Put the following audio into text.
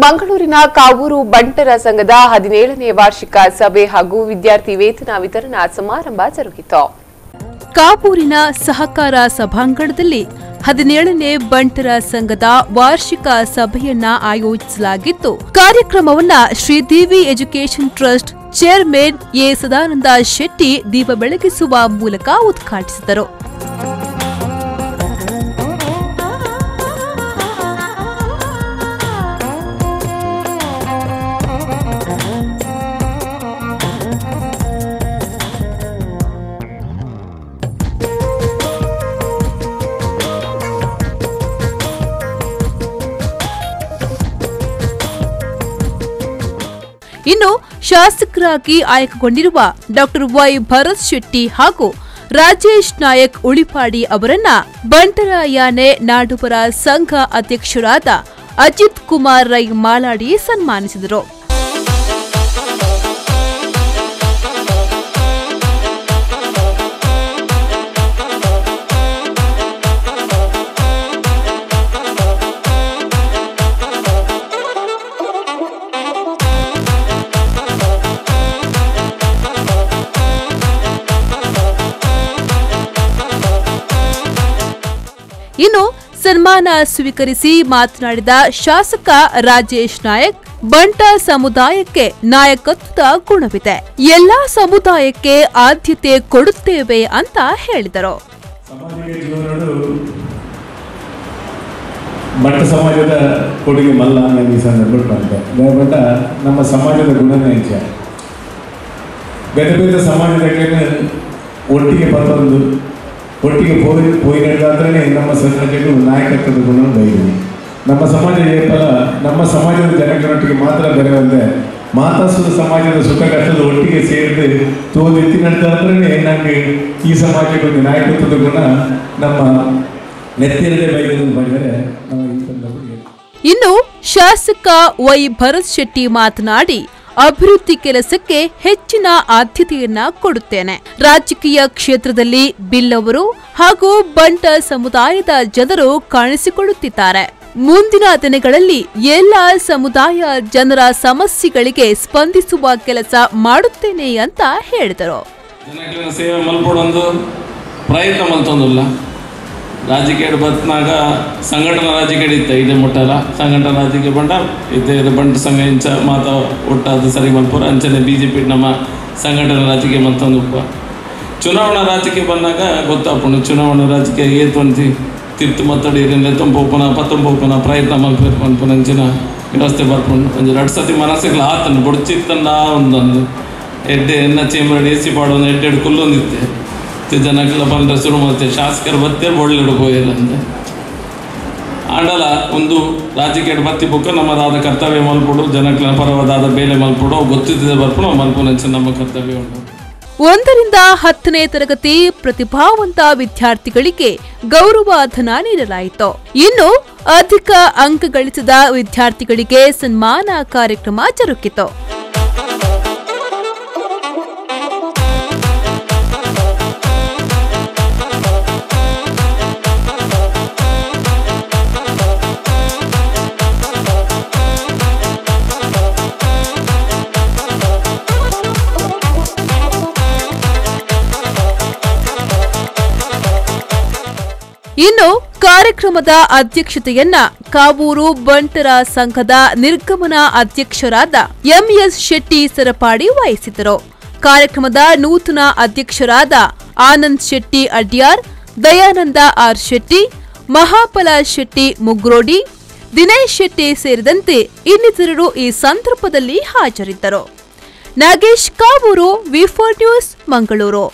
ಮಂಗಳೂರಿನ ಕಾವೂರು ಬಂಟರ ಸಂಘದ 17ನೇ ವಾರ್ಷಿಕ ಸಭೆ ಹಾಗೂ ವಿದ್ಯಾರ್ಥಿ ವೇತನ ವಿತರಣಾ ಸಮಾರಂಭ ಜರುಗಿತು. ಕಾವೂರಿನ ಸಹಕಾರ ಸಭಾಂಗಣದಲ್ಲಿ 17ನೇ ಬಂಟರ ಸಂಘದ ವಾರ್ಷಿಕ ಸಭೆಯನ್ನ ಆಯೋಜಿಸಲಾಗಿತ್ತು. ಕಾರ್ಯಕ್ರಮವನ್ನ Sridevi education trust chairman A Sadananda Shetty ದೀಪ ಬೆಳಗಿಸುವ ಮೂಲಕ ಉದ್ಘಾಟಿಸಿದರು. ಇನ್ನು ಶಾಸಕರಾಗಿ ಆಯ್ಕೆಗೊಂಡಿರುವ ಡಾಕ್ಟರ್ ವೈ ಭರತ್ ಶೆಟ್ಟಿ ಹಾಗೂ ರಾಜೇಶ್ ನಾಯಕ್ ಉಳಿಪಾಡಿ ಅವರನ್ನ ಬಂಟರ ಯಾನೆ ನಾಡುಪರ ಸಂಘ ಅಧ್ಯಕ್ಷರಾದ ಅಜಿತ್ ಕುಮಾರ್ ರೈ ಮಾಲಾಡಿ ಸನ್ಮಾನಿಸಿದರು. ಇನ್ನು ಸನ್ಮಾನ ಸ್ವೀಕರಿಸಿ ಮಾತನಾಡಿದ ಶಾಸಕ ರಾಜೇಶ್ ನಾಯಕ್, ಬಂಟ ಸಮುದಾಯಕ್ಕೆ ನಾಯಕತ್ವದ ಗುಣವಿದೆ, ಎಲ್ಲಾ ಸಮುದಾಯಕ್ಕೆ ಆದ್ಯತೆ ಕೊಡುತ್ತೇವೆ ಅಂತ ಹೇಳಿದರು. ಬಂಟ ಸಮಾಜದ ಕೊಡುಗೆ ಮಲ್ಲ ಈ ಸಂದರ್ಭ ನಮ್ಮ ಸಮಾಜದ ಗುಣನೇ ನಿಜ. ಬೇರೆ ಬೇರೆ ಸಮಾಜದಲ್ಲಿ ಒಟ್ಟಿಗೆ ಬಂದೊಂದು ಒಟ್ಟಿಗೆ ಹೋಗಿ ನಡೆದಾದ್ರೆ ನಮ್ಮ ಸಮಾಜಕ್ಕೆ ನಾಯಕತ್ವದ ಗುಣ ಬೈದಿದೆ. ನಮ್ಮ ಸಮಾಜ ಏಪಲ ನಮ್ಮ ಸಮಾಜದ ಜನಗಳೊಟ್ಟಿಗೆ ಮಾತ್ರ ಬೆರೆಯುವಂತೆ ಮಾತಾಸುರ ಸಮಾಜದ ಸುಖ ಕಷ್ಟದ ಒಟ್ಟಿಗೆ ಸೇರಿದು ತೋದೆತ್ತಿ ನಡೆದಾದ್ರೆ ನಮಗೆ ಈ ಸಮಾಜಕ್ಕೆ ಒಂದು ನಾಯಕತ್ವದ ಗುಣ ನಮ್ಮ ನೆತ್ತಿರದೆ ಬೈದು ಮಾಡಿದರೆ ನಾವು ಈ ಸಂದರ್ಭದಲ್ಲಿ. ಇನ್ನು ಶಾಸಕ ವೈ ಭರತ್ ಶೆಟ್ಟಿ ಮಾತನಾಡಿ, ಅಭಿವೃದ್ಧಿ ಕೆಲಸಕ್ಕೆ ಹೆಚ್ಚಿನ ಆದ್ಯತೆಯನ್ನ ಕೊಡುತ್ತೇನೆ. ರಾಜಕೀಯ ಕ್ಷೇತ್ರದಲ್ಲಿ ಬಿಲ್ಲವರು ಹಾಗೂ ಬಂಟ ಸಮುದಾಯದ ಜನರು ಕಾಣಿಸಿಕೊಳ್ಳುತ್ತಿದ್ದಾರೆ. ಮುಂದಿನ ದಿನಗಳಲ್ಲಿ ಎಲ್ಲ ಸಮುದಾಯ ಜನರ ಸಮಸ್ಯೆಗಳಿಗೆ ಸ್ಪಂದಿಸುವ ಕೆಲಸ ಮಾಡುತ್ತೇನೆ ಅಂತ ಹೇಳಿದರು. ಸೇವೆ ಮಲ್ಪಡೊಂದು ಪ್ರಯತ್ನ ಮಲ್ತೊಂದಿಲ್ಲ. ರಾಜಕೀಯ ಬತ್ನಾಗ ಸಂಘಟನಾ ರಾಜಕೀಯ ಇತ್ತ ಇದೆ ಮುಟ್ಟಲ್ಲ ಸಂಘಟನಾ ರಾಜಕೀಯ ಬಂಡ ಇದು ಬಂಡ ಸಂಘ ಇಂಚ ಮಾತ ಒಟ್ಟಾದ ಸರಿ ಮಲ್ಪುರ ಅಂಚನೆ BJP ನಮ್ಮ ಸಂಘಟನಾ ರಾಜಕೀಯ ಮತ್ತೊಂದು ಚುನಾವಣಾ ರಾಜಕೀಯ ಬಂದಾಗ ಗೊತ್ತಾಪುಂಡು. ಚುನಾವಣಾ ರಾಜಕೀಯ ಏತೊಂದು ತಿರ್ತು ಮತ್ತಡಿರಿಂದ ಪತ್ತೊಂಬೋಪನ ಪ್ರಯತ್ನ ಮಲ್ಪನ ಅಂಚಿನ ವ್ಯವಸ್ಥೆ ಬರ್ಪುಂಡು. ಒಂದು 2 ಸತಿ ಮನಸ್ಸಿಗೆ ಆತನು ಬುಡ್ಚಿತ್ತಂದ ಒಂದೊಂದು ಎಡ್ಡೆ ಎನ್ನ ಚೇಂಬರ್ AC ಪಾಡೊಂದು ಎಡ್ಡೆಡು ಕುಲ್ಲೊಂದಿತ್ತೆ ಜನಕ್ಕೆಲ್ಲ ಬಂದರೆ ಶುರು ಮಾಡ್ತೇವೆ. ಶಾಸಕರು ಬತ್ತೇ ಒಳ್ಳೆಡು ಹೋಯಿಲ್ಲ ಅಂದರೆ ಆಂಡಲ ಒಂದು ರಾಜಕೀಯ ಬತ್ತಿ ಬುಕ್ಕ ನಮ್ಮದಾದ ಕರ್ತವ್ಯ ಮಲ್ಪಡು, ಜನಕ್ಕೆಲ್ಲ ಪರವಾದ ಬೇಲೆ ಮಲ್ಪಡು ಗೊತ್ತಿದ್ದ ಬರ್ಪಡು ಮಲ್ಪುನ ನಮ್ಮ ಕರ್ತವ್ಯ ಉಂಟು. 1ರಿಂದ 10ನೇ ತರಗತಿ ಪ್ರತಿಭಾವಂತ ವಿದ್ಯಾರ್ಥಿಗಳಿಗೆ ಗೌರವಧನ ನೀಡಲಾಯಿತು. ಇನ್ನು ಅಧಿಕ ಅಂಕ ಗಳಿಸಿದ ವಿದ್ಯಾರ್ಥಿಗಳಿಗೆ ಸನ್ಮಾನ ಕಾರ್ಯಕ್ರಮ ಜರುಗಿತು. ಇನ್ನು ಕಾರ್ಯಕ್ರಮದ ಅಧ್ಯಕ್ಷತೆಯನ್ನ ಕಾವೂರು ಬಂಟರ ಸಂಘದ ನಿರ್ಗಮನ ಅಧ್ಯಕ್ಷರಾದ MS ಶೆಟ್ಟಿ ಸರಪಾಡಿ ವಹಿಸಿದರು. ಕಾರ್ಯಕ್ರಮದ ನೂತನ ಅಧ್ಯಕ್ಷರಾದ ಆನಂದ್ ಶೆಟ್ಟಿ ಅಡ್ಯಾರ್, ದಯಾನಂದ ಆರ್ ಶೆಟ್ಟಿ, ಮಹಾಫಲ ಶೆಟ್ಟಿ ಮುಗ್ರೋಡಿ, ದಿನೇಶ್ ಶೆಟ್ಟಿ ಸೇರಿದಂತೆ ಇನ್ನಿತರರು ಈ ಸಂದರ್ಭದಲ್ಲಿ ಹಾಜರಿದ್ದರು. Nagesh Kavoor, V4 news, Mangaluru.